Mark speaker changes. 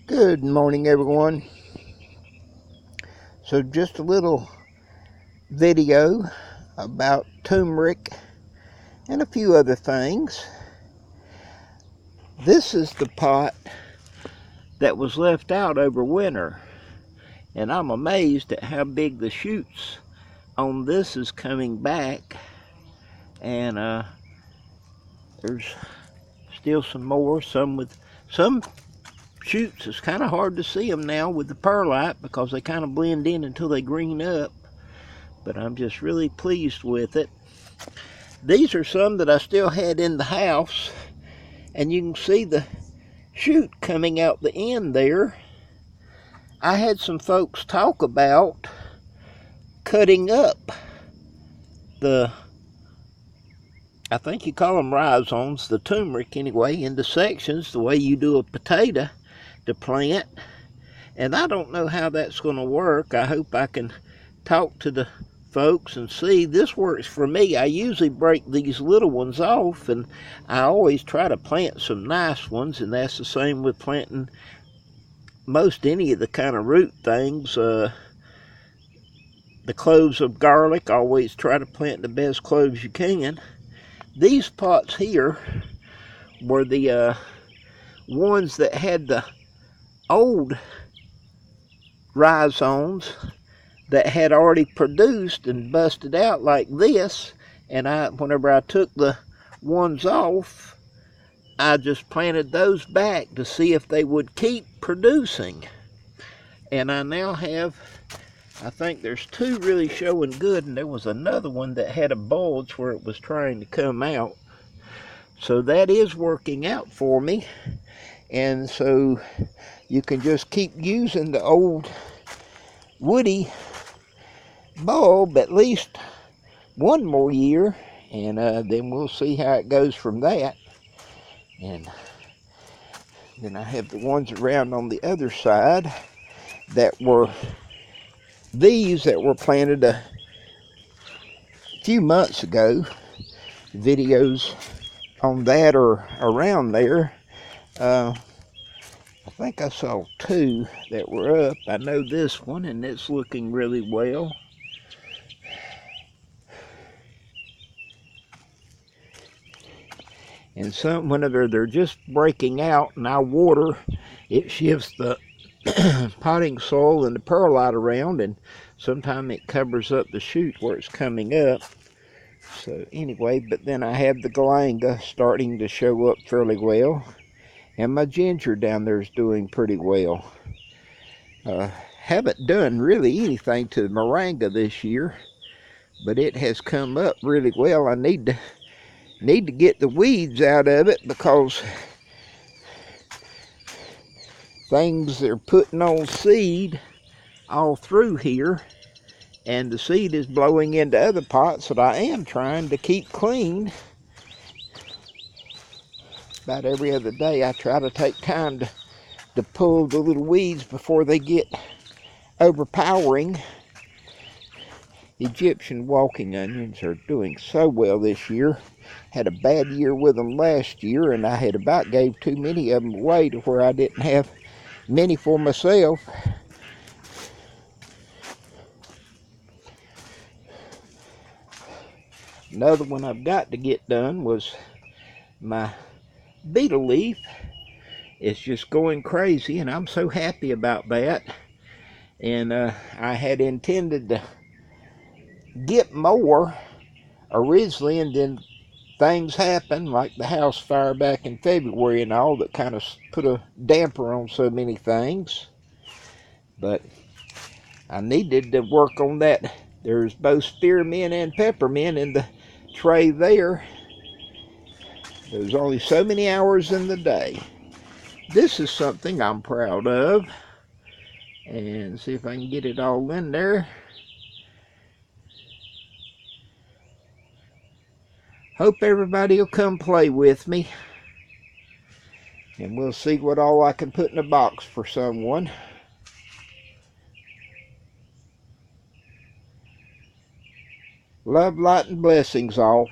Speaker 1: Good morning, everyone. So just a little video about turmeric and a few other things. This is the pot that was left out over winter, and I'm amazed at how big the shoots on this is coming back. And there's still some more, some shoots. It's kind of hard to see them now with the perlite because they kind of blend in until they green up, but I'm just really pleased with it. These are some that I still had in the house, and you can see the shoot coming out the end there. I had some folks talk about cutting up I think you call them rhizomes, the turmeric anyway, into sections the way you do a potato to plant. And I don't know how that's going to work. I hope I can talk to the folks and see. This works for me. I usually break these little ones off, and I always try to plant some nice ones, and that's the same with planting most any of the kind of root things. The cloves of garlic, always try to plant the best cloves you can. These pots here were the ones that had the old rhizomes that had already produced and busted out like this, and whenever I took the ones off, I just planted those back to see if they would keep producing. And I now have, I think there's two really showing good, and there was another one that had a bulge where it was trying to come out. So that is working out for me, and so you can just keep using the old woody bulb at least one more year, and then we'll see how it goes from that. And then I have the ones around on the other side that were these that were planted a few months ago. Videos on that or around there. I think I saw two that were up. I know this one, and it's looking really well. And some, whenever they're just breaking out and I water, it shifts the potting soil and the perlite around, and sometimes it covers up the shoot where it's coming up. So anyway, but then I have the galanga starting to show up fairly well, and my ginger down there is doing pretty well. Haven't done really anything to the moringa this year, but it has come up really well. I need to get the weeds out of it because things are putting on seed all through here, and the seed is blowing into other pots that I am trying to keep clean. About every other day I try to take time to pull the little weeds before they get overpowering. Egyptian walking onions are doing so well this year. Had a bad year with them last year, and I had about gave too many of them away to where I didn't have many for myself. Another one I've got to get done was my beetle leaf. It's just going crazy, and I'm so happy about that. And I had intended to get more originally, and then things happened like the house fire back in February and all that kind of put a damper on so many things. But I needed to work on that. There's both spearmint and peppermint in the tray there. There's only so many hours in the day. This is something I'm proud of. And see if I can get it all in there. Hope everybody will come play with me. And we'll see what all I can put in a box for someone. Love, light, and blessings all.